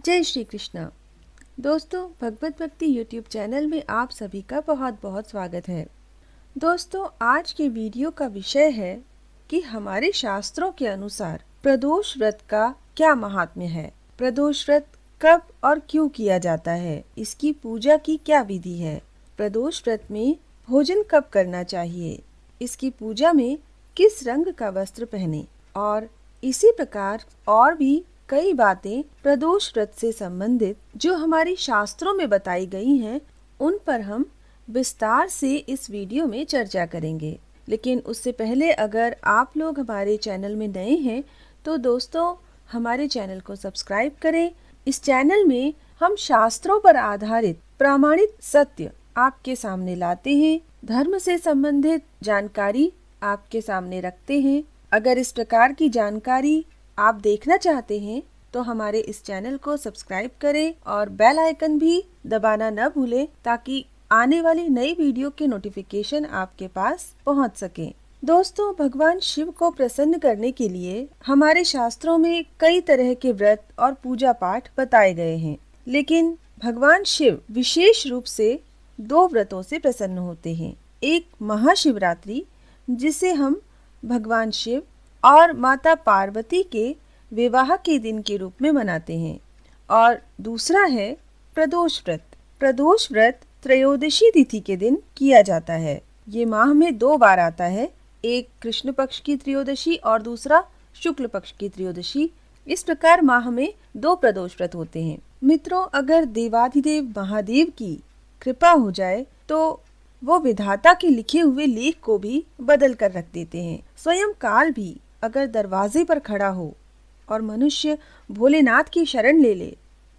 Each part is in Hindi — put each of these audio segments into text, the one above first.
जय श्री कृष्णा। दोस्तों, भगवत भक्ति यूट्यूब चैनल में आप सभी का बहुत बहुत स्वागत है। दोस्तों, आज के वीडियो का विषय है कि हमारे शास्त्रों के अनुसार प्रदोष व्रत का क्या महात्म्य है। प्रदोष व्रत कब और क्यों किया जाता है, इसकी पूजा की क्या विधि है, प्रदोष व्रत में भोजन कब करना चाहिए, इसकी पूजा में किस रंग का वस्त्र पहने और इसी प्रकार और भी कई बातें प्रदोष व्रत से संबंधित जो हमारी शास्त्रों में बताई गई हैं, उन पर हम विस्तार से इस वीडियो में चर्चा करेंगे। लेकिन उससे पहले अगर आप लोग हमारे चैनल में नए हैं तो दोस्तों हमारे चैनल को सब्सक्राइब करें। इस चैनल में हम शास्त्रों पर आधारित प्रामाणिक सत्य आपके सामने लाते हैं, धर्म से संबंधित जानकारी आपके सामने रखते हैं। अगर इस प्रकार की जानकारी आप देखना चाहते हैं तो हमारे इस चैनल को सब्सक्राइब करें और बेल आइकन भी दबाना न भूलें ताकि आने वाली नई वीडियो के नोटिफिकेशन आपके पास पहुंच सके। दोस्तों, भगवान शिव को प्रसन्न करने के लिए हमारे शास्त्रों में कई तरह के व्रत और पूजा पाठ बताए गए हैं, लेकिन भगवान शिव विशेष रूप से दो व्रतों से प्रसन्न होते हैं। एक महाशिवरात्रि, जिसे हम भगवान शिव और माता पार्वती के विवाह के दिन के रूप में मनाते हैं, और दूसरा है प्रदोष व्रत। प्रदोष व्रत त्रयोदशी तिथि के दिन किया जाता है। ये माह में 2 बार आता है, एक कृष्ण पक्ष की त्रयोदशी और दूसरा शुक्ल पक्ष की त्रयोदशी। इस प्रकार माह में 2 प्रदोष व्रत होते हैं। मित्रों, अगर देवाधिदेव महादेव की कृपा हो जाए तो वो विधाता के लिखे हुए लेख को भी बदल कर रख देते हैं। स्वयं काल भी अगर दरवाजे पर खड़ा हो और मनुष्य भोलेनाथ की शरण ले ले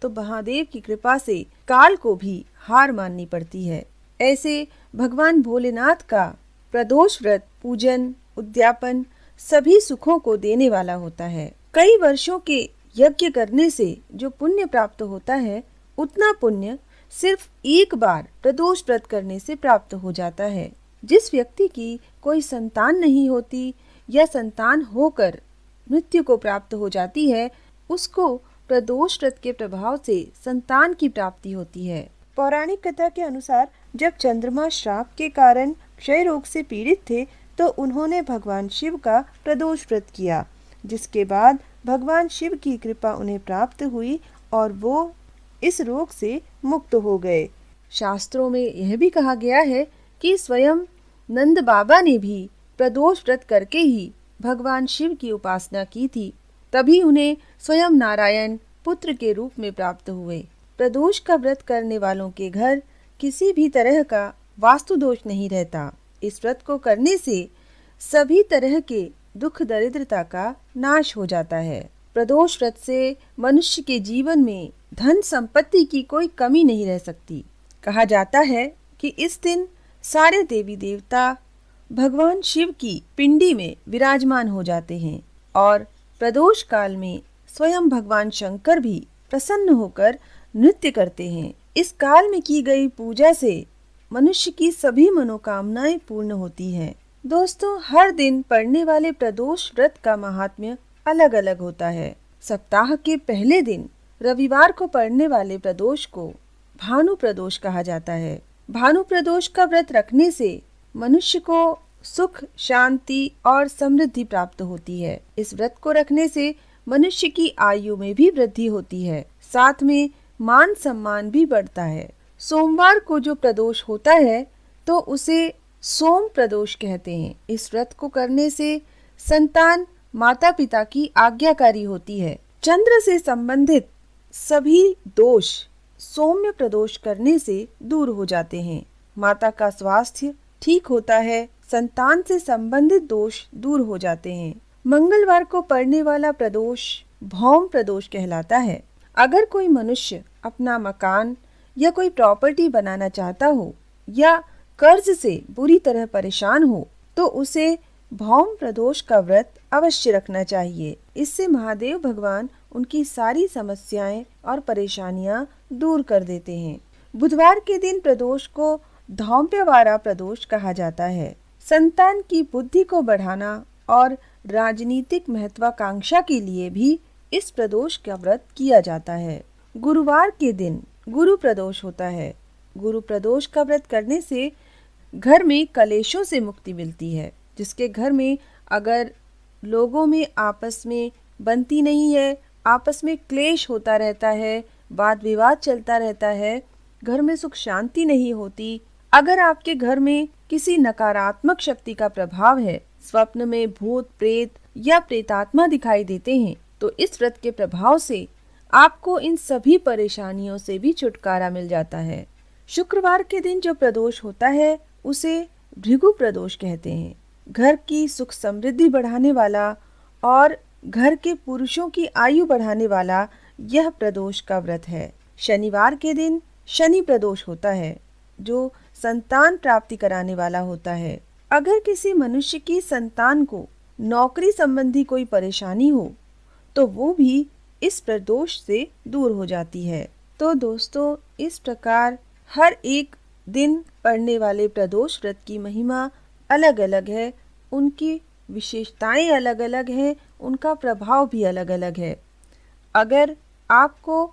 तो महादेव की कृपा से काल को भी हार माननी पड़ती है। ऐसे भगवान भोलेनाथ का प्रदोष व्रत पूजन उद्यापन सभी सुखों को देने वाला होता है। कई वर्षों के यज्ञ करने से जो पुण्य प्राप्त होता है, उतना पुण्य सिर्फ एक बार प्रदोष व्रत करने से प्राप्त हो जाता है। जिस व्यक्ति की कोई संतान नहीं होती या संतान होकर मृत्यु को प्राप्त हो जाती है, उसको प्रदोष व्रत के प्रभाव से संतान की प्राप्ति होती है। पौराणिक कथा के अनुसार जब चंद्रमा श्राप के कारण क्षय रोग से पीड़ित थे तो उन्होंने भगवान शिव का प्रदोष व्रत किया, जिसके बाद भगवान शिव की कृपा उन्हें प्राप्त हुई और वो इस रोग से मुक्त हो गए। शास्त्रों में यह भी कहा गया है कि स्वयं नंद बाबा ने भी प्रदोष व्रत करके ही भगवान शिव की उपासना की थी, तभी उन्हें स्वयं नारायण पुत्र के रूप में प्राप्त हुए। प्रदोष का व्रत करने वालों के घर किसी भी तरह का वास्तु दोष नहीं रहता। इस व्रत को करने से सभी तरह के दुख दरिद्रता का नाश हो जाता है। प्रदोष व्रत से मनुष्य के जीवन में धन संपत्ति की कोई कमी नहीं रह सकती। कहा जाता है कि इस दिन सारे देवी देवता भगवान शिव की पिंडी में विराजमान हो जाते हैं और प्रदोष काल में स्वयं भगवान शंकर भी प्रसन्न होकर नृत्य करते हैं। इस काल में की गई पूजा से मनुष्य की सभी मनोकामनाएं पूर्ण होती हैं। दोस्तों, हर दिन पड़ने वाले प्रदोष व्रत का महात्म्य अलग अलग होता है। सप्ताह के पहले दिन रविवार को पड़ने वाले प्रदोष को भानु प्रदोष कहा जाता है। भानु प्रदोष का व्रत रखने से मनुष्य को सुख, शांति और समृद्धि प्राप्त होती है। इस व्रत को रखने से मनुष्य की आयु में भी वृद्धि होती है, साथ में मान सम्मान भी बढ़ता है। सोमवार को जो प्रदोष होता है तो उसे सोम प्रदोष कहते हैं। इस व्रत को करने से संतान माता पिता की आज्ञाकारी होती है। चंद्र से संबंधित सभी दोष सौम्य प्रदोष करने से दूर हो जाते हैं। माता का स्वास्थ्य ठीक होता है, संतान से संबंधित दोष दूर हो जाते हैं। मंगलवार को पड़ने वाला प्रदोष भौम प्रदोष कहलाता है। अगर कोई मनुष्य अपना मकान या कोई प्रॉपर्टी बनाना चाहता हो या कर्ज से बुरी तरह परेशान हो तो उसे भौम प्रदोष का व्रत अवश्य रखना चाहिए। इससे महादेव भगवान उनकी सारी समस्याएं और परेशानियां दूर कर देते हैं। बुधवार के दिन प्रदोष को धौम्यवारा प्रदोष कहा जाता है। संतान की बुद्धि को बढ़ाना और राजनीतिक महत्वाकांक्षा के लिए भी इस प्रदोष का व्रत किया जाता है। गुरुवार के दिन गुरु प्रदोष होता है। गुरु प्रदोष का व्रत करने से घर में कलेशों से मुक्ति मिलती है। जिसके घर में अगर लोगों में आपस में बनती नहीं है, आपस में क्लेश होता रहता है, वाद विवाद चलता रहता है, घर में सुख शांति नहीं होती, अगर आपके घर में किसी नकारात्मक शक्ति का प्रभाव है, स्वप्न में भूत प्रेत या प्रेतात्मा दिखाई देते हैं, तो इस व्रत के प्रभाव से आपको इन सभी परेशानियों से भी छुटकारा मिल जाता है। शुक्रवार के दिन जो प्रदोष होता है उसे भृगु प्रदोष कहते हैं। घर की सुख समृद्धि बढ़ाने वाला और घर के पुरुषों की आयु बढ़ाने वाला यह प्रदोष का व्रत है। शनिवार के दिन शनि प्रदोष होता है जो संतान प्राप्ति कराने वाला होता है। अगर किसी मनुष्य की संतान को नौकरी संबंधी कोई परेशानी हो तो वो भी इस प्रदोष से दूर हो जाती है। तो दोस्तों, इस प्रकार हर एक दिन पड़ने वाले प्रदोष व्रत की महिमा अलग अलग है, उनकी विशेषताएं अलग अलग हैं, उनका प्रभाव भी अलग अलग है। अगर आपको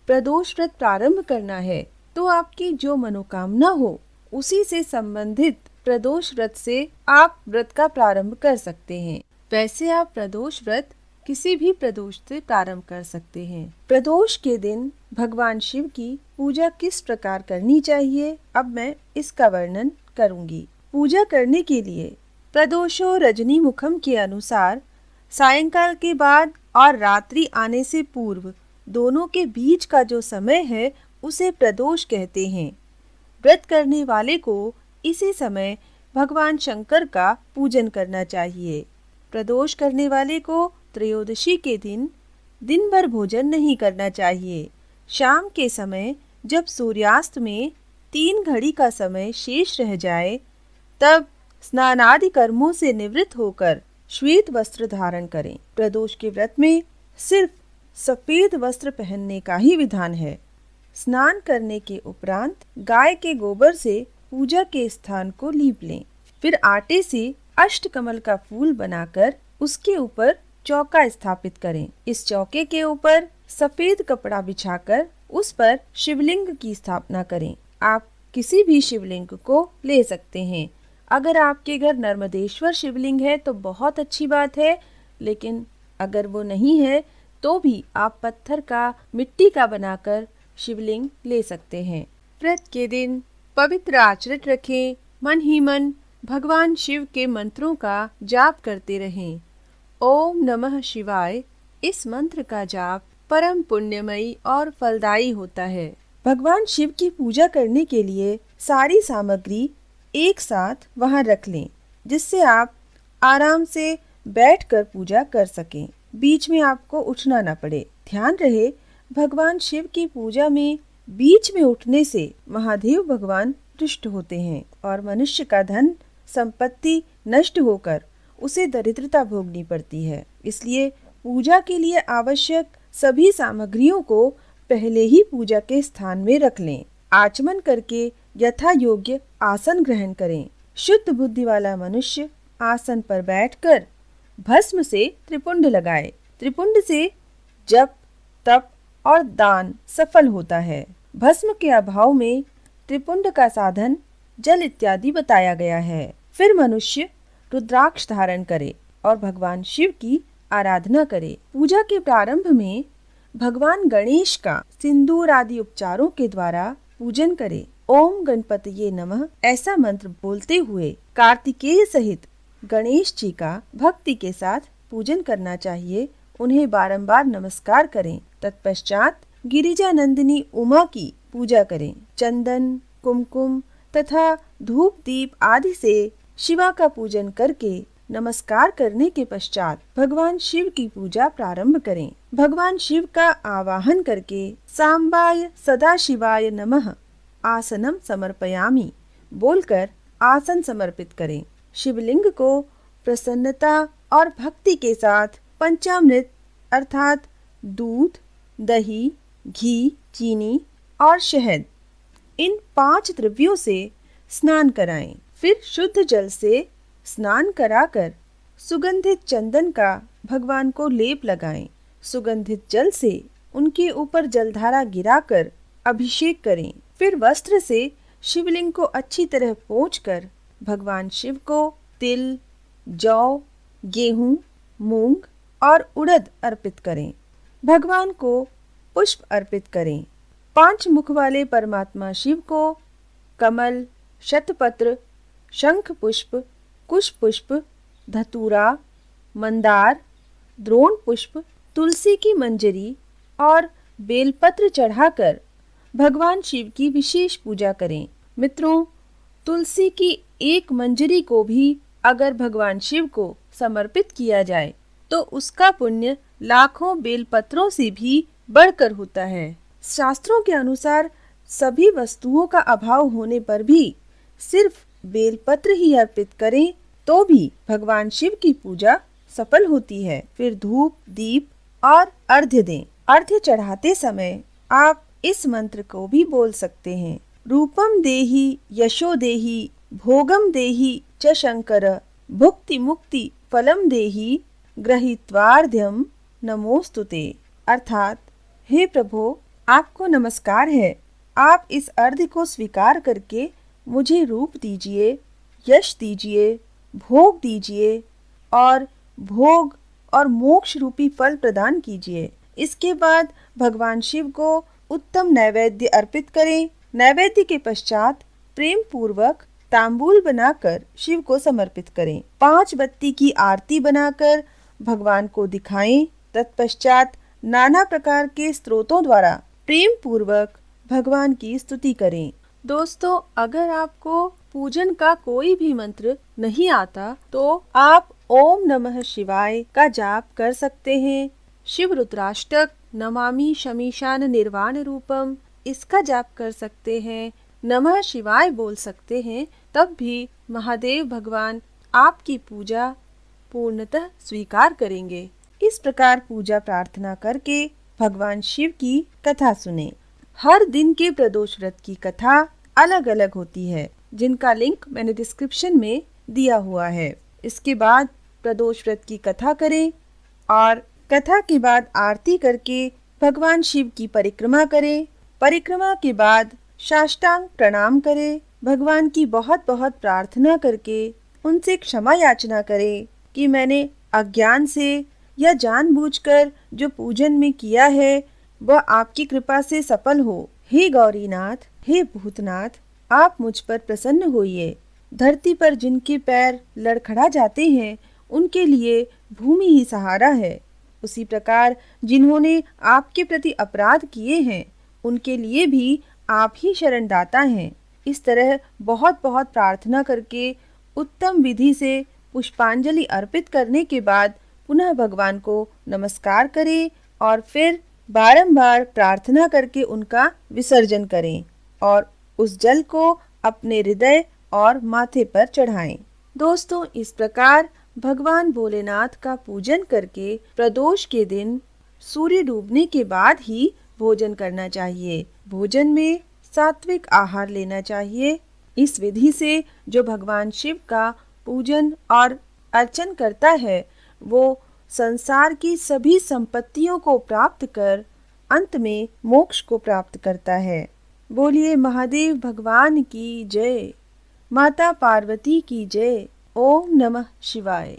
प्रदोष व्रत प्रारंभ करना है तो आपकी जो मनोकामना हो उसी से संबंधित प्रदोष व्रत से आप व्रत का प्रारंभ कर सकते हैं। वैसे आप प्रदोष व्रत किसी भी प्रदोष से प्रारंभ कर सकते हैं। प्रदोष के दिन भगवान शिव की पूजा किस प्रकार करनी चाहिए, अब मैं इसका वर्णन करूंगी। पूजा करने के लिए प्रदोषो रजनी मुखम के अनुसार सायंकाल के बाद और रात्रि आने से पूर्व दोनों के बीच का जो समय है उसे प्रदोष कहते हैं। व्रत करने वाले को इसी समय भगवान शंकर का पूजन करना चाहिए। प्रदोष करने वाले को त्रयोदशी के दिन भर भोजन नहीं करना चाहिए। शाम के समय जब सूर्यास्त में 3 घड़ी का समय शेष रह जाए तब स्नानादि कर्मों से निवृत्त होकर श्वेत वस्त्र धारण करें। प्रदोष के व्रत में सिर्फ सफेद वस्त्र पहनने का ही विधान है। स्नान करने के उपरांत गाय के गोबर से पूजा के स्थान को लीप लें। फिर आटे से अष्टकमल का फूल बनाकर उसके ऊपर चौका स्थापित करें। इस चौके के ऊपर सफेद कपड़ा बिछाकर उस पर शिवलिंग की स्थापना करें। आप किसी भी शिवलिंग को ले सकते हैं। अगर आपके घर नर्मदेश्वर शिवलिंग है तो बहुत अच्छी बात है, लेकिन अगर वो नहीं है तो भी आप पत्थर का, मिट्टी का बनाकर शिवलिंग ले सकते हैं। व्रत के दिन पवित्र आचरण रखें। मन ही मन भगवान शिव के मंत्रों का जाप करते रहें। ओम नमः शिवाय, इस मंत्र का जाप परम पुण्यमयी और फलदायी होता है। भगवान शिव की पूजा करने के लिए सारी सामग्री एक साथ वहां रख लें, जिससे आप आराम से बैठकर पूजा कर सकें। बीच में आपको उठना न पड़े। ध्यान रहे, भगवान शिव की पूजा में बीच में उठने से महादेव भगवान रुष्ट होते हैं और मनुष्य का धन संपत्ति नष्ट होकर उसे दरिद्रता भोगनी पड़ती है। इसलिए पूजा के लिए आवश्यक सभी सामग्रियों को पहले ही पूजा के स्थान में रख लें। आचमन करके यथा योग्य आसन ग्रहण करें। शुद्ध बुद्धि वाला मनुष्य आसन पर बैठकर भस्म से त्रिपुंड लगाए। त्रिपुंड से जप, तप और दान सफल होता है। भस्म के अभाव में त्रिपुंड का साधन जल इत्यादि बताया गया है। फिर मनुष्य रुद्राक्ष धारण करे और भगवान शिव की आराधना करे। पूजा के प्रारंभ में भगवान गणेश का सिंदूर आदि उपचारों के द्वारा पूजन करे। ओम गणपतये नमः ऐसा मंत्र बोलते हुए कार्तिकेय सहित गणेश जी का भक्ति के साथ पूजन करना चाहिए। उन्हें बारंबार नमस्कार करें। तत्पश्चात गिरिजा नंदिनी उमा की पूजा करें। चंदन, कुमकुम तथा धूप दीप आदि से शिवा का पूजन करके नमस्कार करने के पश्चात भगवान शिव की पूजा प्रारंभ करें। भगवान शिव का आवाहन करके सांबाय सदाशिवाय नमः आसनम समर्पयामि बोलकर आसन समर्पित करें। शिवलिंग को प्रसन्नता और भक्ति के साथ पंचामृत अर्थात दूध, दही, घी, चीनी और शहद इन 5 द्रव्यों से स्नान कराएं। फिर शुद्ध जल से स्नान कराकर सुगंधित चंदन का भगवान को लेप लगाएं। सुगंधित जल से उनके ऊपर जलधारा गिराकर अभिषेक करें। फिर वस्त्र से शिवलिंग को अच्छी तरह पोंछकर भगवान शिव को तिल, जौ, गेहूं, मूंग और उड़द अर्पित करें। भगवान को पुष्प अर्पित करें। 5 मुख वाले परमात्मा शिव को कमल, शतपत्र, शंख पुष्प, कुश पुष्प, धतूरा, मंदार, द्रोण पुष्प, तुलसी की मंजरी और बेलपत्र चढ़ाकर भगवान शिव की विशेष पूजा करें। मित्रों, तुलसी की एक मंजरी को भी अगर भगवान शिव को समर्पित किया जाए तो उसका पुण्य लाखों बेलपत्रों से भी बढ़कर होता है। शास्त्रों के अनुसार सभी वस्तुओं का अभाव होने पर भी सिर्फ बेलपत्र ही अर्पित करें तो भी भगवान शिव की पूजा सफल होती है। फिर धूप, दीप और अर्घ्य दें। अर्घ्य चढ़ाते समय आप इस मंत्र को भी बोल सकते हैं। रूपम देहि यशो देहि भोगम देहि च शंकर भुक्ति मुक्ति फलम देहि ग्रहीत्वार्ध्यम नमोस्तुते। अर्थात, हे प्रभु, आपको नमस्कार है। आप इस अर्घ्य को स्वीकार करके मुझे रूप दीजिए, यश दीजिए, भोग दीजिए और भोग और मोक्ष रूपी फल प्रदान कीजिए। इसके बाद भगवान शिव को उत्तम नैवेद्य अर्पित करें। नैवेद्य के पश्चात प्रेम पूर्वक तांबूल बनाकर शिव को समर्पित करें। 5 बत्ती की आरती बनाकर भगवान को दिखाएं। तत्पश्चात नाना प्रकार के स्तोत्रों द्वारा प्रेम पूर्वक भगवान की स्तुति करें। दोस्तों, अगर आपको पूजन का कोई भी मंत्र नहीं आता तो आप ओम नमः शिवाय का जाप कर सकते हैं। शिव रुद्राष्टक, नमामि शमीशान निर्वाण रूपम, इसका जाप कर सकते हैं। नमः शिवाय बोल सकते हैं। तब भी महादेव भगवान आपकी पूजा पूर्णतः स्वीकार करेंगे। इस प्रकार पूजा प्रार्थना करके भगवान शिव की कथा सुने। हर दिन के प्रदोष व्रत की कथा अलग अलग होती है, जिनका लिंक मैंने डिस्क्रिप्शन में दिया हुआ है। इसके बाद प्रदोष व्रत की कथा करें और कथा के बाद आरती करके भगवान शिव की परिक्रमा करें। परिक्रमा के बाद साष्टांग प्रणाम करें। भगवान की बहुत बहुत प्रार्थना करके उनसे क्षमा याचना करें कि मैंने अज्ञान से या जानबूझकर जो पूजन में किया है वह आपकी कृपा से सफल हो। हे गौरीनाथ, हे भूतनाथ, आप मुझ पर प्रसन्न होइए। धरती पर जिनके पैर लड़खड़ा जाते हैं उनके लिए भूमि ही सहारा है। उसी प्रकार जिन्होंने आपके प्रति अपराध किए हैं उनके लिए भी आप ही शरणदाता हैं। इस तरह बहुत बहुत प्रार्थना करके उत्तम विधि से पुष्पांजलि अर्पित करने के बाद पुनः भगवान को नमस्कार करें और फिर बारंबार प्रार्थना करके उनका विसर्जन करें और उस जल को अपने हृदय और माथे पर चढ़ाएं। दोस्तों, इस प्रकार भगवान भोलेनाथ का पूजन करके प्रदोष के दिन सूर्य डूबने के बाद ही भोजन करना चाहिए। भोजन में सात्विक आहार लेना चाहिए। इस विधि से जो भगवान शिव का पूजन और अर्चन करता है वो संसार की सभी संपत्तियों को प्राप्त कर अंत में मोक्ष को प्राप्त करता है। बोलिए महादेव भगवान की जय। माता पार्वती की जय। ओम नमः शिवाय।